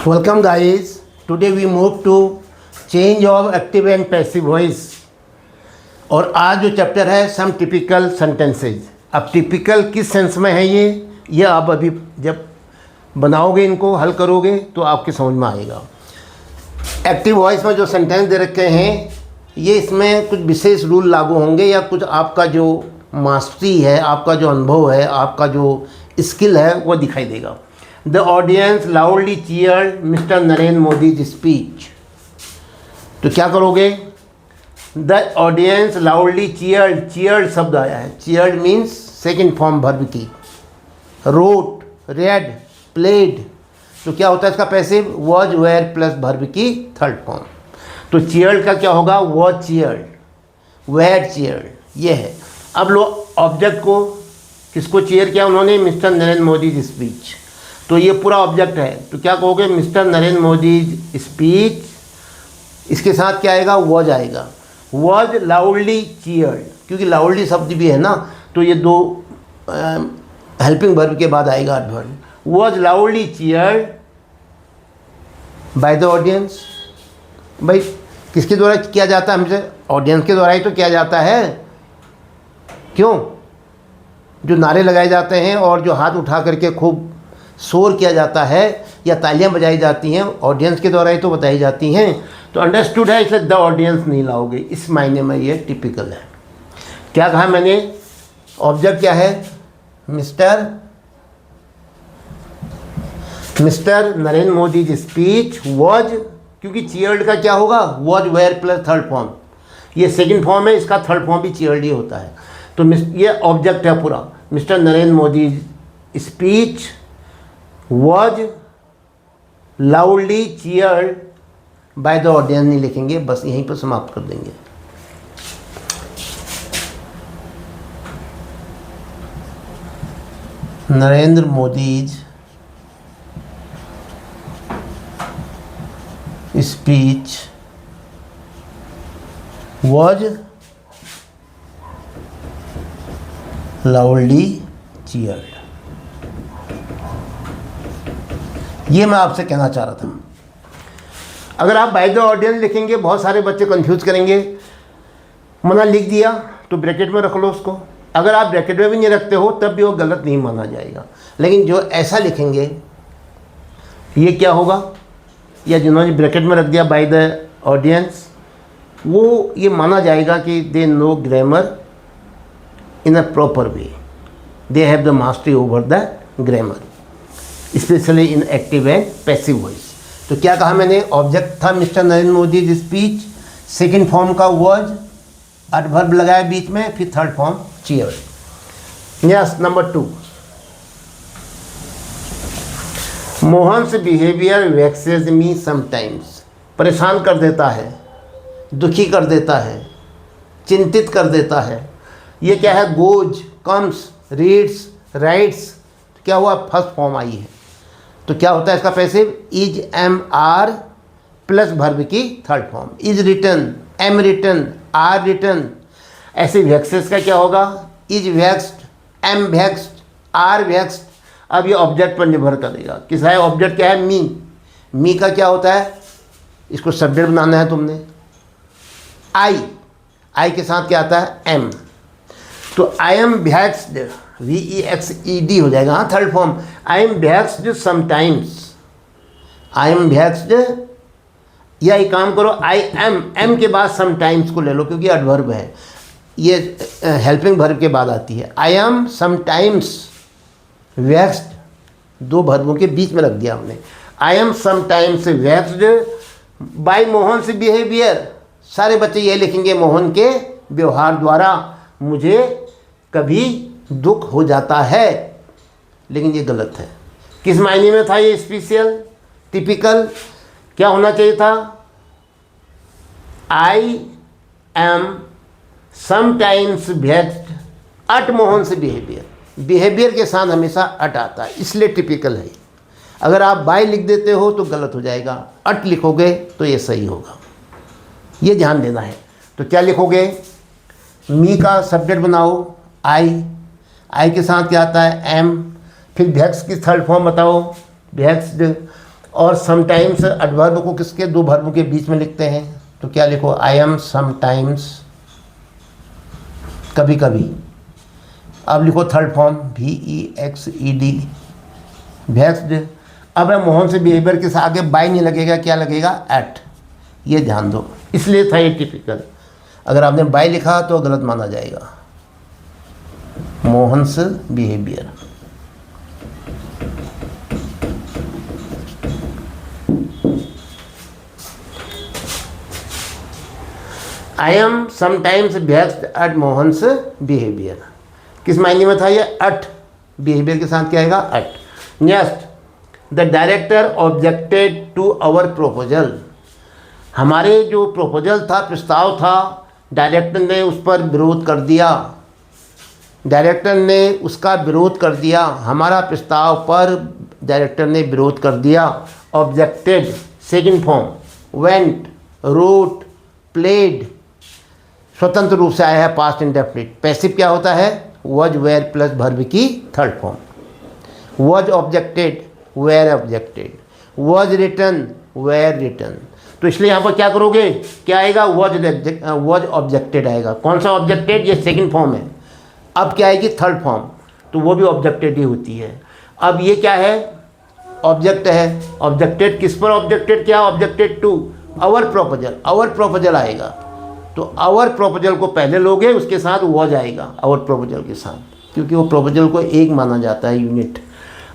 Welcome guys. Today we move to change of active and passive voice. और आज जो chapter है सम typical sentences. अब टिपिकल किस सेंस में है ये आप अभी जब बनाओगे, इनको हल करोगे तो आपके समझ में आएगा। एक्टिव वॉइस में जो सेंटेंस दे रखे हैं ये इसमें कुछ विशेष रूल लागू होंगे या कुछ आपका जो मास्टरी है, आपका जो अनुभव है, आपका जो स्किल है वो दिखाई देगा। The audience loudly cheered mister Narendra Modi speech. तो क्या करोगे? The audience loudly cheered, cheered शब्द आया है। Cheered means second form verb की। Wrote, read, played. तो क्या होता है इसका passive? Was, where plus verb की थर्ड फॉर्म। तो चीयर्ड का क्या होगा? वॉज चीयर्ड, वेयर चीयर्ड, ये है। अब लो ऑब्जेक्ट को, किसको चीयर किया उन्होंने? Mister Narendra Modi speech. तो ये पूरा ऑब्जेक्ट है, तो क्या कहोगे? मिस्टर नरेंद्र मोदी स्पीच, इसके साथ क्या आएगा? वॉज आएगा। वॉज लाउडली चीयर्ड, क्योंकि लाउडली शब्द भी है ना, तो ये दो हेल्पिंग वर्ब के बाद आएगा adverb. Was loudly cheered by the audience. भाई किसके द्वारा किया जाता है? हमसे ऑडियंस के द्वारा ही तो किया जाता है। क्यों? जो नारे लगाए जाते हैं और जो हाथ उठा करके खूब शोर किया जाता है या तालियां बजाई जाती हैं, ऑडियंस के द्वारा ही तो बताई जाती हैं। तो अंडरस्टूड है, इसलिए द ऑडियंस नहीं लाओगे। इस मायने में ये टिपिकल है। क्या कहा मैंने? ऑब्जेक्ट क्या है? Mr Narendra Modi speech was, क्योंकि चीयर्ड का क्या होगा? Was, where plus third form. ये सेकंड फॉर्म है, इसका थर्ड फॉर्म भी चीयर्ड ही होता है। तो ये ऑब्जेक्ट है पूरा। Mr Narendra Modi speech was loudly cheered by the audience नहीं लिखेंगे, बस यहीं पर समाप्त कर देंगे। Narendra Modi speech was loudly cheered. ये मैं आपसे कहना चाह रहा था। अगर आप बाय द ऑडियंस लिखेंगे, बहुत सारे बच्चे कंफ्यूज करेंगे। मना लिख दिया तो ब्रैकेट में रख लो उसको। अगर आप ब्रैकेट में भी नहीं रखते हो तब भी वो गलत नहीं माना जाएगा। लेकिन जो ऐसा लिखेंगे ये क्या होगा? या जिन्होंने ब्रैकेट में रख दिया बाय द ऑडियंस, वो ये माना जाएगा कि they know grammar in a proper way, they have the mastery over the grammar, specially in active and passive voice. तो क्या कहा मैंने? ऑब्जेक्ट था mister Narendra Modi speech, second form का वॉज, एडवर्ब लगाया बीच में, फिर third form cheered. Yes, number 2, Mohan's behaviour vexes me sometimes. परेशान कर देता है, दुखी कर देता है, चिंतित कर देता है। ये क्या है? Goes, comes, reads, rights. क्या हुआ? फर्स्ट फॉर्म आई है। तो क्या होता है इसका passive? Is, am, are plus verb की third form. Is written, am written, are written. ऐसे वेक्सेस का क्या होगा? Is vexed, am vexed, are vexed. अब ये ऑब्जेक्ट पर निर्भर करेगा। किस है ऑब्जेक्ट? क्या है? मी। मी का क्या होता है? इसको सब्जेक्ट बनाना है तुमने। आई के साथ क्या आता है? एम। तो आई एम वेक्स्ड, VEXED हो जाएगा। हाँ, third form. I am vexed sometimes, I am vexed. या एक काम करो, आई एम के बाद समटाइम्स को ले लो, क्योंकि एडवर्ब है, ये हेल्पिंग वर्ब के बाद आती है। आई एम समटाइम्स वेक्स्ड, दो वर्बों के बीच में रख दिया हमने। I am sometimes vexed by Mohan से बिहेवियर। सारे बच्चे ये लिखेंगे, मोहन के व्यवहार द्वारा मुझे कभी दुख हो जाता है। लेकिन ये गलत है। किस मायने में था ये स्पेशल, टिपिकल? क्या होना चाहिए था? आई एम समटाइम्स वेक्स्ड अट मोहन से बिहेवियर। बिहेवियर के साथ हमेशा अट आता है, इसलिए टिपिकल है। अगर आप बाय लिख देते हो तो गलत हो जाएगा, अट लिखोगे तो ये सही होगा। ये ध्यान देना है। तो क्या लिखोगे? मी का सब्जेक्ट बनाओ आई, आई के साथ क्या आता है एम। फिर वेक्स की थर्ड फॉर्म बताओ, वेक्स्ड। और समटाइम्स एडवर्ब को किसके, दो वर्बों के बीच में लिखते हैं, तो क्या लिखो, आई एम समटाइम्स, कभी कभी। अब लिखो थर्ड फॉर्म VEXED, वेक्स्ड। अब है मोहन से बिहेवियर के साथ आगे बाय नहीं लगेगा, क्या लगेगा, एट। ये ध्यान दो, इसलिए था ये टिपिकल। अगर आपने बाय लिखा तो गलत माना जाएगा। मोहन से behaviour, I am sometimes vexed at Mohan's behaviour. किस मायने में था ये, एट। बिहेवियर के साथ क्या आएगा, at. Next, the director objected to our proposal. हमारे जो प्रोपोजल था, प्रस्ताव था, डायरेक्टर ने उस पर विरोध कर दिया। डायरेक्टर ने उसका विरोध कर दिया, हमारा प्रस्ताव पर डायरेक्टर ने विरोध कर दिया। Objected second form, went, wrote, played, स्वतंत्र रूप से आया है, पास्ट इंडेफिनिट। पैसिव क्या होता है, वॉज वेयर प्लस वर्ब की third form. Was objected, were objected, was written, were written. तो इसलिए यहाँ पर क्या करोगे, क्या आएगा, वॉज ऑब्जेक्टेड आएगा। कौन सा ऑब्जेक्टेड, ये सेकंड फॉर्म है। अब क्या आएगी, थर्ड फॉर्म, तो वो भी ऑब्जेक्टेड ही होती है। अब ये क्या है, ऑब्जेक्ट है। ऑब्जेक्टेड किस पर ऑब्जेक्टेड, क्या objected to our proposal. Our proposal आएगा, तो आवर प्रोपोजल को पहले लोगे, उसके साथ वॉज आएगा आवर प्रोपोजल के साथ, क्योंकि वो प्रोपोजल को एक माना जाता है, unit.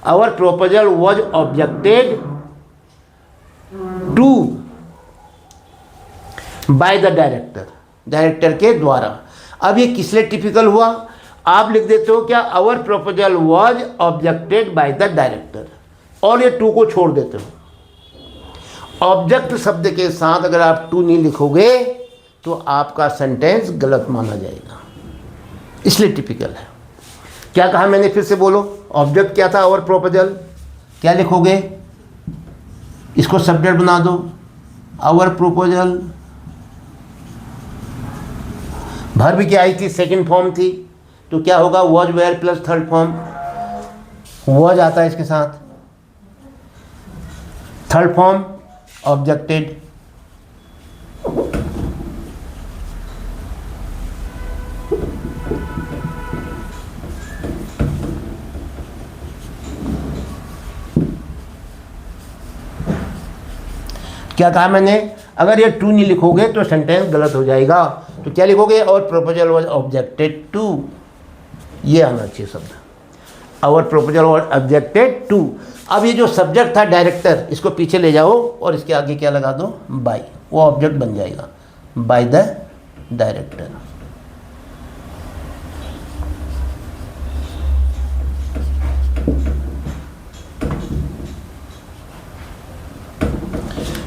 Our proposal was objected to by the director, director के द्वारा। अब ये किस लिए टिपिकल हुआ, आप लिख देते हो क्या, our proposal was objected by the director, और ये टू को छोड़ देते हो। ऑब्जेक्ट शब्द के साथ अगर आप टू नहीं लिखोगे तो आपका सेंटेंस गलत माना जाएगा, इसलिए टिपिकल है। क्या कहा मैंने, फिर से बोलो। ऑब्जेक्ट क्या था, आवर प्रोपोजल, क्या लिखोगे, इसको सब्जेक्ट बना दो, आवर प्रोपोजल। वर्ब की आई थी, सेकंड फॉर्म थी, तो क्या होगा, was where plus third form, was आता है इसके साथ। थर्ड फॉर्म ऑब्जेक्टेड, क्या कहा मैंने, अगर ये टू नहीं लिखोगे तो सेंटेंस गलत हो जाएगा। तो क्या लिखोगे, और प्रोपोजल वॉज ऑब्जेक्टेड टू, ये आना चाहिए शब्द, our proposal was objected to. अब ये जो सब्जेक्ट था डायरेक्टर, इसको पीछे ले जाओ और इसके आगे क्या लगा दो, बाय, वो ऑब्जेक्ट बन जाएगा, bye the director.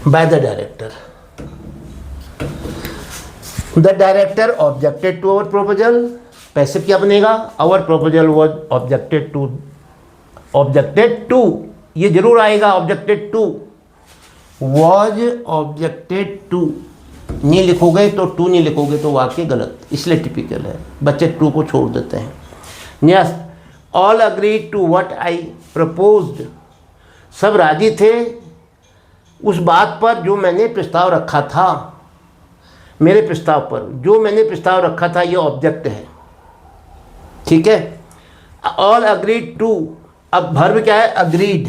by the director. The director objected to our proposal. Passive क्या बनेगा, our proposal was objected to, ये जरूर आएगा, objected to, was objected to। नहीं लिखोगे तो टू नहीं लिखोगे तो वाक्य गलत, इसलिए टिपिकल है, बच्चे टू को छोड़ देते हैं। Next, all agreed to what I proposed. सब राजी थे उस बात पर जो मैंने प्रस्ताव रखा था, मेरे प्रस्ताव पर जो मैंने प्रस्ताव रखा था, ये ऑब्जेक्ट है, ठीक है। ऑल अग्रीड टू, अब वर्ब क्या है, agreed,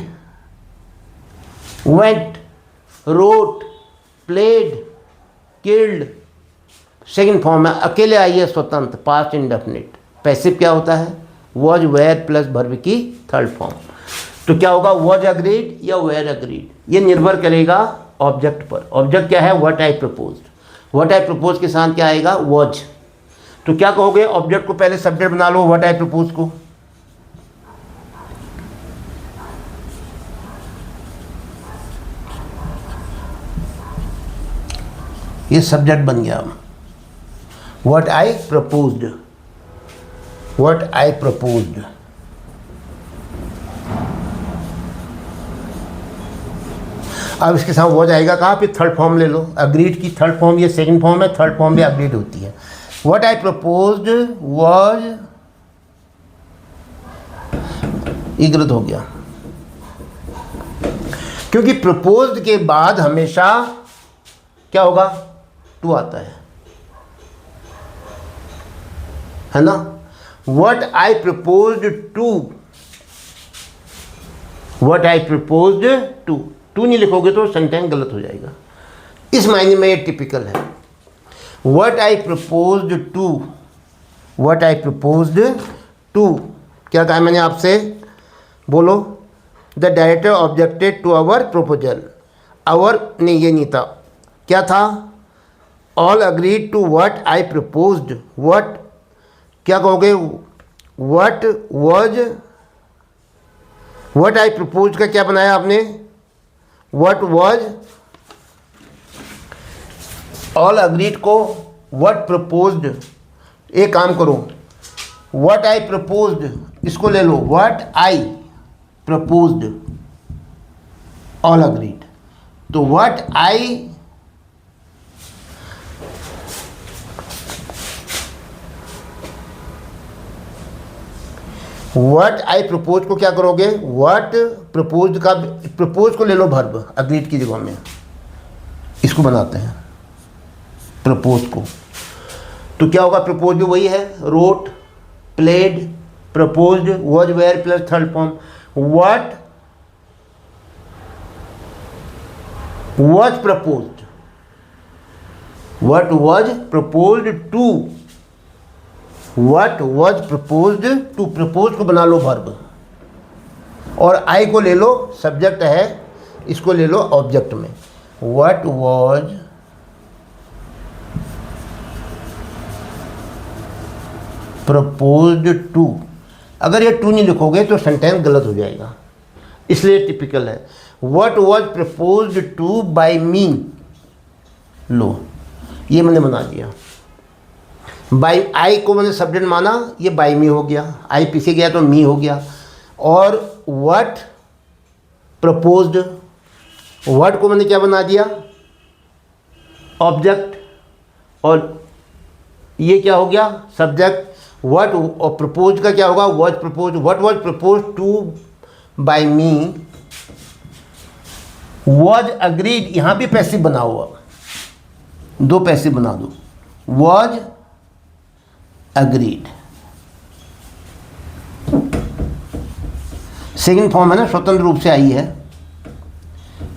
went, wrote, played, killed, second form है, अकेले आई है, स्वतंत्र, पास्ट इंडेफिनिट। पैसिव क्या होता है, वॉज वेयर प्लस वर्ब की थर्ड फॉर्म। तो क्या होगा, वॉज अग्रीड या वेयर अग्रीड, ये निर्भर करेगा ऑब्जेक्ट पर। ऑब्जेक्ट क्या है, what I proposed, what I propose के साथ क्या आएगा, वॉज। तो क्या कहोगे, ऑब्जेक्ट को पहले सब्जेक्ट बना लो, व्हाट आई प्रपोज को, ये सब्जेक्ट बन गया, what I proposed, what I proposed. अब इसके साथ वॉज आएगा कहाँ पे, थर्ड फॉर्म ले लो, अग्रीड की थर्ड फॉर्म, ये सेकंड फॉर्म है, थर्ड फॉर्म भी अग्रीड होती है। व्हाट आई प्रपोज्ड वॉज ये गलत हो गया, क्योंकि प्रपोज्ड के बाद हमेशा क्या होगा, टू आता है ना। What I proposed to, what I proposed to, to नहीं लिखोगे तो सेंटेंस गलत हो जाएगा। इस मायने में ये टिपिकल है। What I proposed to, what I proposed to, क्या कहा मैंने आपसे, बोलो। The director objected to our proposal, our नहीं, ये नहीं था, क्या था, all agreed to what I proposed, what क्या कहोगे, what was, what I propose का क्या बनाया आपने, व्हाट वॉज, ऑल अग्रीड को व्हाट प्रपोज्ड। एक काम करो, व्हाट आई प्रपोज्ड इसको ले लो, what I proposed, all agreed, तो what I what I propose को क्या करोगे, व्हाट प्रपोज का, प्रपोज को ले लो वर्ब अग्रीड की जगह में, इसको बनाते हैं प्रपोज को, तो क्या होगा, प्रपोज भी वही है, wrote, played, proposed, was, where plus third form, what was proposed, what was proposed to, what was proposed to, propose को बना लो वर्ब, और आई को ले लो सब्जेक्ट है, इसको ले लो ऑब्जेक्ट में, व्हाट वॉज प्रपोज्ड टू। अगर ये टू नहीं लिखोगे तो सेंटेंस गलत हो जाएगा, इसलिए टिपिकल है। What was proposed to by me, लो ये मैंने बना दिया, बाई आई को मैंने सब्जेक्ट माना, ये बाई मी हो गया, आई पीछे गया तो मी हो गया, और व्हाट प्रपोज्ड, व्हाट को मैंने क्या बना दिया, ऑब्जेक्ट, और ये क्या हो गया, सब्जेक्ट, व्हाट, और प्रपोज का क्या होगा, was propose, what was propose to by me, was agreed, यहाँ भी पैसिव बना हुआ, दो पैसिव बना दो, वॉज अग्रीड, सेकंड फॉर्म है ना, स्वतंत्र रूप से आई है,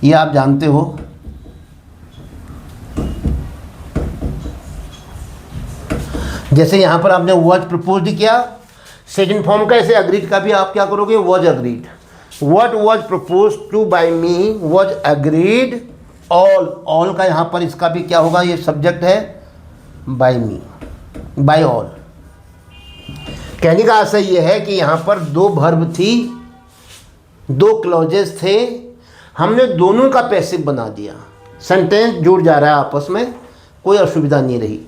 ये आप जानते हो। जैसे यहां पर आपने वॉज प्रपोज किया, सेकंड फॉर्म का, ऐसे अग्रीड का भी आप क्या करोगे, was agreed, what was propose to by me was agreed, all, all का यहां पर इसका भी क्या होगा, ये सब्जेक्ट है, बाय मी, बाय ऑल। कहने का आशय ये है कि यहाँ पर दो वर्ब थी, दो क्लॉजेस थे, हमने दोनों का पैसिव बना दिया, सेंटेंस जुड़ जा रहा है आपस में, कोई असुविधा नहीं रही।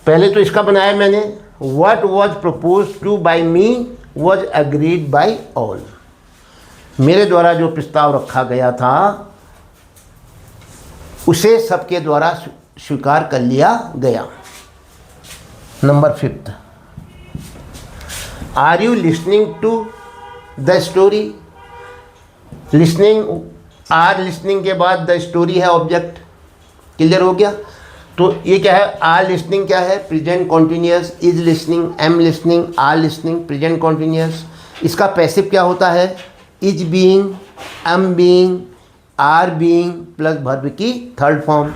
पहले तो इसका बनाया मैंने, what was propose to by me was agreed by all, मेरे द्वारा जो प्रस्ताव रखा गया था उसे सबके द्वारा स्वीकार कर लिया गया। Number 5, are you listening to the story, listening, are listening के बाद द स्टोरी है ऑब्जेक्ट, क्लियर हो गया। तो ये क्या है, आर लिसनिंग क्या है, present continuous, is listening, am listening, are listening, present continuous. इसका पैसिव क्या होता है, is being, am being, are being plus verb की थर्ड फॉर्म।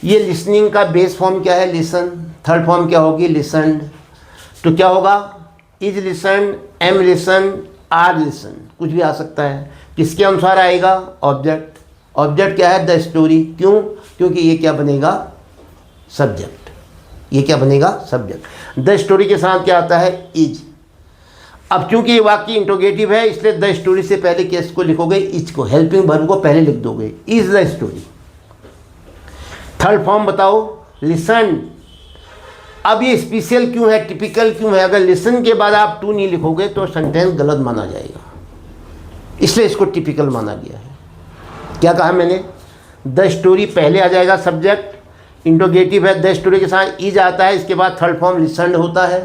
ये लिसनिंग का बेस फॉर्म क्या है, लिसन, थर्ड फॉर्म क्या होगी, लिसन्ड। तो क्या होगा, is listened, am listen, are listen, कुछ भी आ सकता है, किसके अनुसार आएगा, ऑब्जेक्ट। ऑब्जेक्ट क्या है, द स्टोरी, क्यों, क्योंकि ये क्या बनेगा, सब्जेक्ट, ये क्या बनेगा, सब्जेक्ट। द स्टोरी के साथ क्या आता है, इज। अब चूंकि ये वाक्य इंट्रोगेटिव है, इसलिए द स्टोरी से पहले किस को लिखोगे, इज को, हेल्पिंग वर्ब को पहले लिख दोगे, is the story. Third form बताओ, लिसन। अब ये स्पेशल क्यों है, टिपिकल क्यों है, अगर लिसन के बाद आप टू नहीं लिखोगे तो सेंटेंस गलत माना जाएगा, इसलिए इसको टिपिकल माना गया है। क्या कहा मैंने, द स्टोरी पहले आ जाएगा, सब्जेक्ट इंट्रोगेटिव है, द स्टोरी के साथ इज आता है, इसके बाद थर्ड फॉर्म लिसन्ड होता है।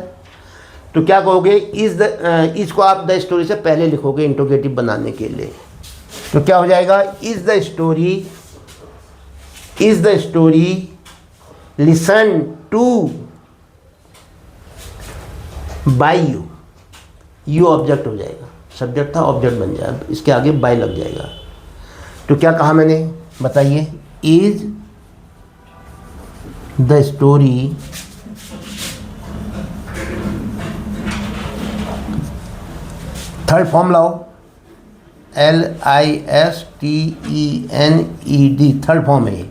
तो क्या कहोगे, इज को आप द स्टोरी से पहले लिखोगे इंट्रोगेटिव बनाने के लिए। तो क्या हो जाएगा, is the story listen to by you. You object हो जाएगा, सब्जेक्ट था ऑब्जेक्ट बन जाएगा, इसके आगे बाय लग जाएगा। तो क्या कहा मैंने, बताइए, is the story third form लाओ, LISTENED, थर्ड फॉर्म है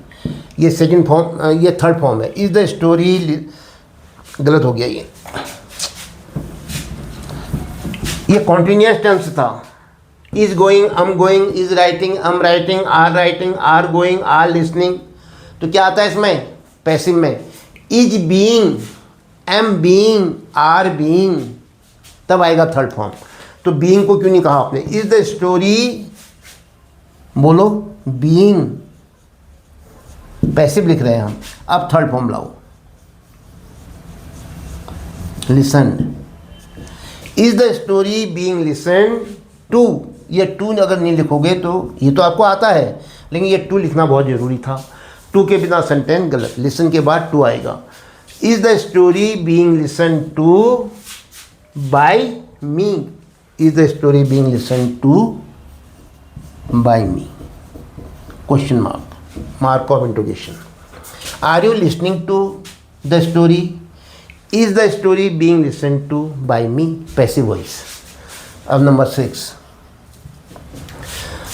ये सेकंड फॉर्म, ये थर्ड फॉर्म है। इज द स्टोरी, गलत हो गया ये कॉन्टिन्यूअस टेंस था। Is going, am going, is writing, am writing, are going, are listening. तो क्या आता है इसमें, पैसिव में, is being, am being, are being, तब आएगा थर्ड फॉर्म। तो बीइंग को क्यों नहीं कहा आपने, इज द स्टोरी, बोलो बीइंग, पैसिव लिख रहे हैं हम। अब थर्ड फॉर्म लाओ, listen, is the story being listen to. ये टू अगर नहीं लिखोगे तो, ये तो आपको आता है लेकिन ये टू लिखना बहुत ज़रूरी था। टू के बिना सेंटेंस गलत, लिसन के बाद टू आएगा। Is the story being listen to by me, is the story being listen to by me, question mark, mark of interrogation. Are you listening to the story, is the story being listen to by me, passive voice. अब number 6,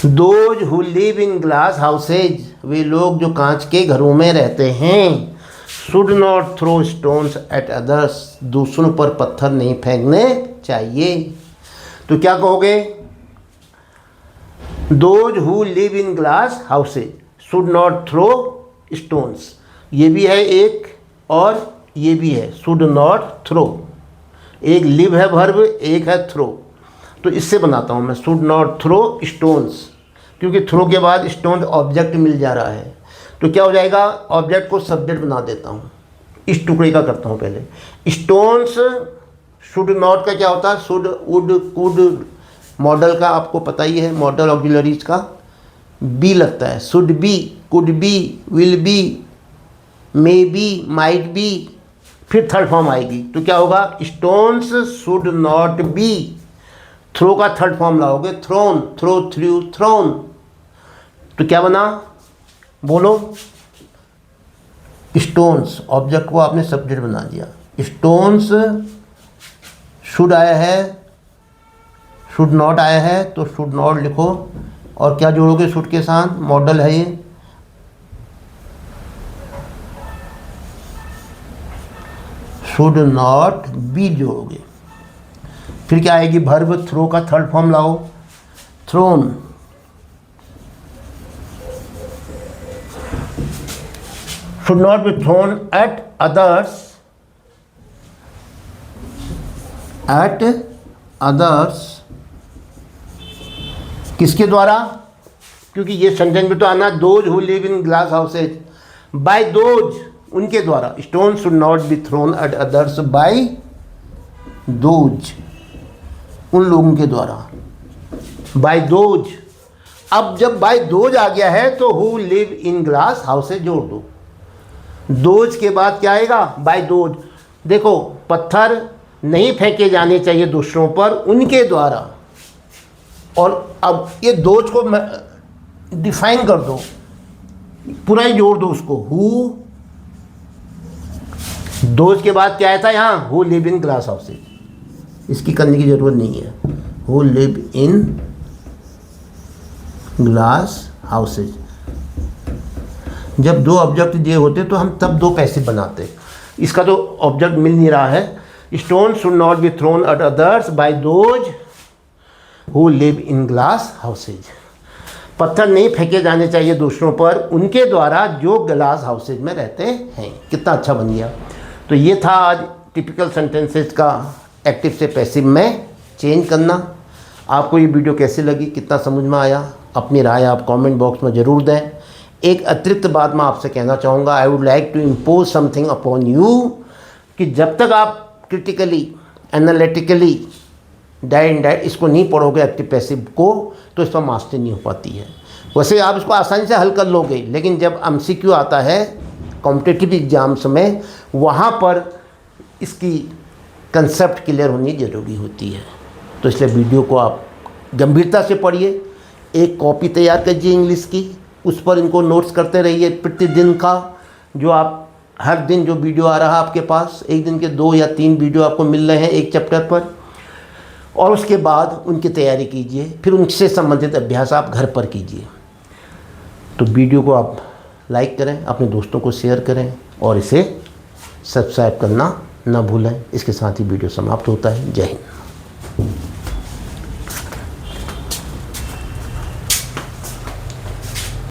those who live in glass houses, वे लोग जो कांच के घरों में रहते हैं, should not throw stones at others, दूसरों पर पत्थर नहीं फेंकने चाहिए। तो क्या कहोगे, those who live in glass houses should not throw stones, ये भी है एक और ये भी है, शुड नॉट थ्रो। एक लिव है वर्ब, एक है थ्रो। तो इससे बनाता हूँ मैं, शुड नॉट थ्रो स्टोन्स, क्योंकि थ्रो के बाद स्टोन ऑब्जेक्ट मिल जा रहा है। तो क्या हो जाएगा, ऑब्जेक्ट को सब्जेक्ट बना देता हूँ, इस टुकड़े का करता हूँ पहले। स्टोन्स, शुड नॉट का क्या होता है, शुड, वुड, कुड, मॉडल का आपको पता ही है, मॉडल ऑक्सिलरीज का बी लगता है, should be, could be, will be, may be, might be, फिर थर्ड फॉर्म आएगी। तो क्या होगा, stones should not be, throw का थर्ड फॉर्म लाओगे, थ्रोन, थ्रो, थ्रू, थ्रोन। तो क्या बना, बोलो, स्टोन्स, ऑब्जेक्ट को आपने सब्जेक्ट बना दिया। स्टोन्स शुड आया है, शुड नॉट आया है, तो शुड नॉट लिखो, और क्या जोड़ोगे शुड के साथ, मॉडल है ये, शुड नॉट बी जोड़ोगे। फिर क्या आएगी, वर्ब, थ्रो का थर्ड फॉर्म लाओ, thrown, should not be thrown at others, at others, किसके द्वारा, क्योंकि ये सेंटेंस में तो आना, those who live in glass houses, by those, उनके द्वारा। Stone should not be thrown at others by those, उन लोगों के द्वारा, बाय दोज। अब जब बाय दोज आ गया है तो who live in glass houses जोड़ दो, दोज के बाद क्या आएगा, बाय दोज। देखो, पत्थर नहीं फेंके जाने चाहिए दूसरों पर, उनके द्वारा। और अब ये दोज को डिफाइन कर दो, पूरा ही जोड़ दो उसको, हु, दोज के बाद क्या आया था यहाँ, who live in glass houses, इसकी करने की ज़रूरत नहीं है, who live in glass houses. जब दो ऑब्जेक्ट दिए होते तो हम तब दो पैसिव बनाते, इसका तो ऑब्जेक्ट मिल नहीं रहा है। Stone should not be thrown at others by those who live in glass houses, पत्थर नहीं फेंके जाने चाहिए दूसरों पर, उनके द्वारा जो ग्लास हाउसेज में रहते हैं। कितना अच्छा बन गया। तो ये था आज टिपिकल सेंटेंसेस का एक्टिव से पैसिव में चेंज करना। आपको ये वीडियो कैसी लगी, कितना समझ में आया, अपनी राय आप कमेंट बॉक्स में ज़रूर दें। एक अतिरिक्त बात मैं आपसे कहना चाहूँगा, I would like to impose something upon you, कि जब तक आप क्रिटिकली एनालिटिकली डायरेक्ट इसको नहीं पढ़ोगे एक्टिव पैसिव को तो इस पर मास्टरी नहीं हो पाती है। वैसे आप इसको आसानी से हल कर लोगे, लेकिन जब MCQ आता है कॉम्पिटिटिव एग्जाम्स में, वहाँ पर इसकी कंसेप्ट क्लियर होनी ज़रूरी होती है। तो इसलिए वीडियो को आप गंभीरता से पढ़िए, एक कॉपी तैयार कीजिए इंग्लिश की, उस पर इनको नोट्स करते रहिए प्रतिदिन का। जो आप हर दिन जो वीडियो आ रहा है आपके पास, एक दिन के 2 या 3 वीडियो आपको मिल रहे हैं एक चैप्टर पर, और उसके बाद उनकी तैयारी कीजिए, फिर उनसे संबंधित अभ्यास आप घर पर कीजिए। तो वीडियो को आप लाइक करें, अपने दोस्तों को शेयर करें और इसे सब्सक्राइब करना ना भूलें। इसके साथ ही वीडियो समाप्त होता है। जय हिंद।